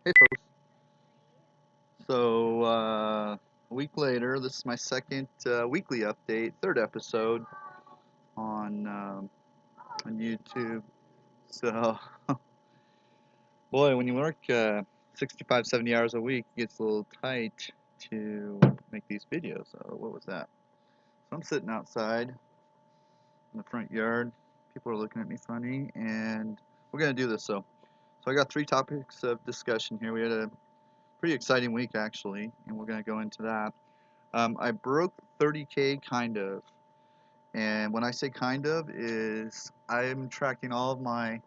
Hey folks. A week later, this is my second weekly update, third episode on YouTube. So, boy, when you work 65, 70 hours a week, it gets a little tight to make these videos. So, what was that? So I'm sitting outside in the front yard. People are looking at me funny, and we're gonna do this. So I got three topics of discussion here. We had a pretty exciting week actually, and we're gonna go into that. I broke 30K kind of, and when I say kind of, is I'm tracking all of my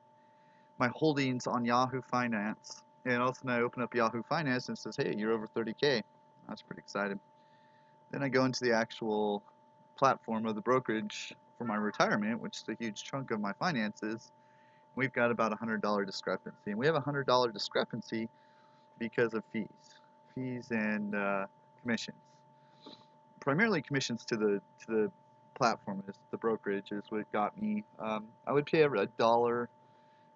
holdings on Yahoo Finance, and all of a sudden I open up Yahoo Finance and it says, hey, you're over 30K. That's pretty exciting. Then I go into the actual platform of the brokerage for my retirement, which is a huge chunk of my finances. We've got about $100 discrepancy, and we have a $100 discrepancy because of fees and commissions. Primarily commissions to the platform is the brokerage is what got me. I would pay a dollar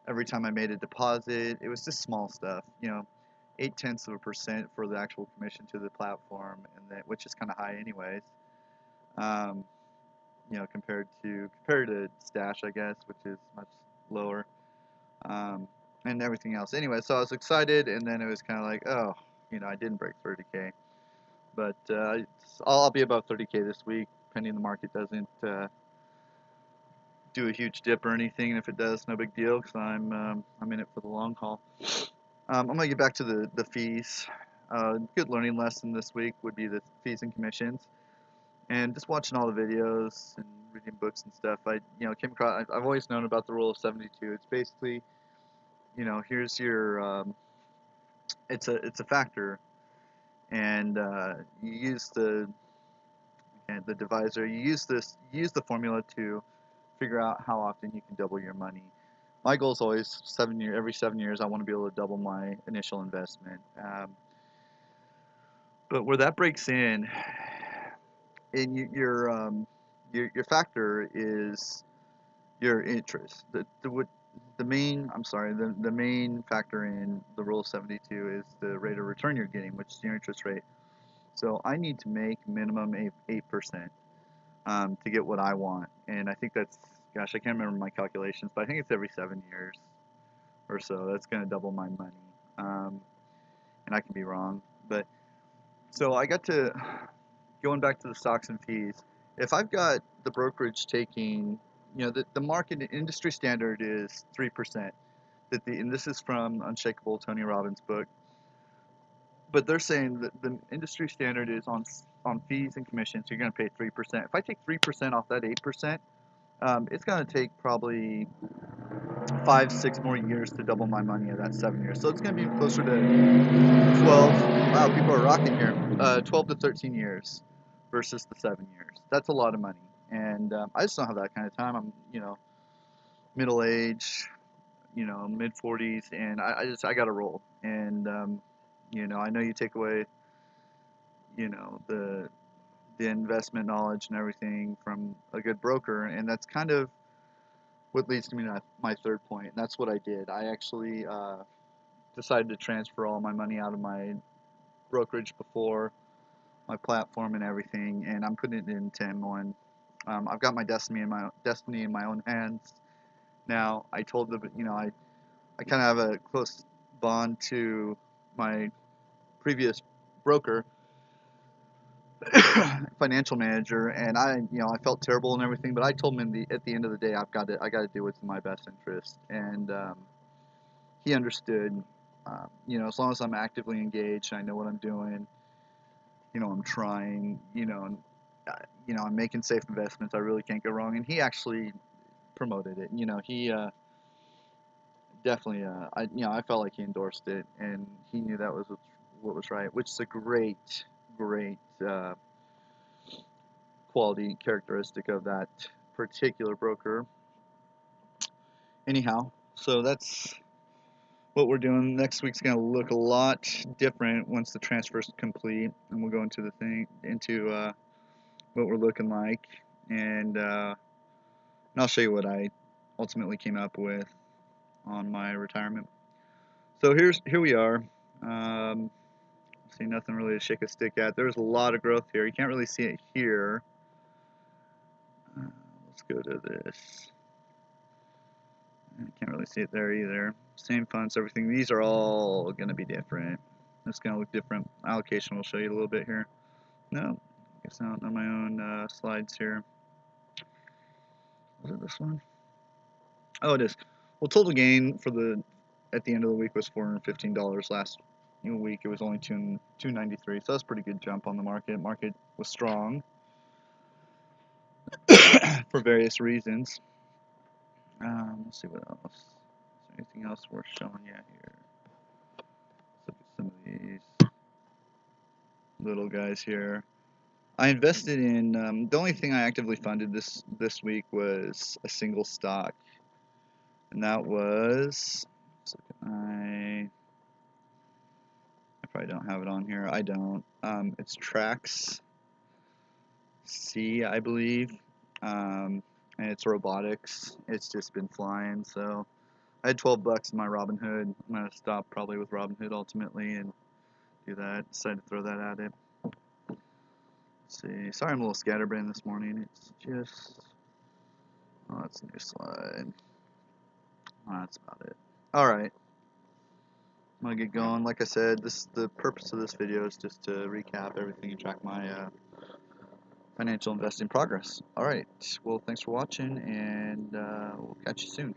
every time I made a deposit. It was just small stuff, 0.8% for the actual commission to the platform, and that which is kind of high anyways. Um, compared to Stash, I guess, which is much lower, um, and everything else. Anyway, so I was excited, and then it was kind of like, oh, I didn't break 30K. But I'll be above 30K this week, pending the market doesn't do a huge dip or anything. And if it does, no big deal, because I'm in it for the long haul. I'm gonna get back to the fees. Good learning lesson this week would be the fees and commissions, and just watching all the videos and reading books and stuff. I came across. I've always known about the rule of 72. It's basically, here's your it's a factor, and you use the divisor. You use the formula to figure out how often you can double your money. My goal is always every 7 years, I want to be able to double my initial investment. But where that breaks in your factor is your interest. The main factor in the rule of 72 is the rate of return you're getting, which is your interest rate. So I need to make minimum 8%. To get what I want. And I think that's, gosh, I can't remember my calculations, but I think it's every 7 years or so. That's going to double my money. And I can be wrong. But so I got to, going back to the stocks and fees, if I've got the brokerage taking, the market industry standard is 3%. And this is from Unshakable, Tony Robbins' book. But they're saying that the industry standard is on fees and commissions, so you're going to pay 3%. If I take 3% off that 8%, it's going to take probably 5, 6 more years to double my money in that 7 years. So it's going to be closer to 12. Wow, people are rocking here. 12 to 13 years versus the 7 years. That's a lot of money, and I just don't have that kind of time. I'm, middle age, mid 40s, and I got to roll. And I know you take away, the investment knowledge and everything from a good broker, and that's kind of what leads to me to my third point. And that's what I did. I actually decided to transfer all my money out of my brokerage before my platform and everything, and I'm putting it into M1. I've got my destiny in my own hands now. I told them, I kind of have a close bond to my previous broker, financial manager, and I felt terrible and everything, but I told him at the end of the day, I got to do what's in my best interest, and he understood. As long as I'm actively engaged, I know what I'm doing. I'm trying. I'm making safe investments. I really can't go wrong. And he actually promoted it. He definitely. I felt like he endorsed it, and he knew that was what was right, which is a great, great quality characteristic of that particular broker. Anyhow, so that's what we're doing. Next week's going to look a lot different once the transfer's complete, and we'll go into what we're looking like, and I'll show you what I ultimately came up with on my retirement. So here we are. See nothing really to shake a stick at. There's a lot of growth here. You can't really see it here. Let's go to this. Can't really see it there either. Same fonts, everything. These are all going to be different. It's going to look different. Allocation will show you a little bit here. No, I guess not on my own slides here. Was it this one? Oh, it is. Well, total gain for at the end of the week was $415. Last week it was only $293, so that's a pretty good jump on the market. Market was strong for various reasons. Let's see what else. Is there anything else worth showing you here? Let's look at some of these little guys here. I invested in the only thing I actively funded this week was a single stock, and that was. Let's look at I probably don't have it on here. I don't. It's Trax C, I believe, and it's robotics. It's just been flying. So I had 12 bucks in my Robinhood. I'm gonna stop probably with Robinhood ultimately and do that. Decided to throw that at it. Let's see. Sorry, I'm a little scatterbrained this morning. It's just. Oh, that's a new slide. Oh, that's about it. All right. I'm gonna get going. Like I said, the purpose of this video is just to recap everything and track my financial investing progress. All right. Well, thanks for watching, and we'll catch you soon.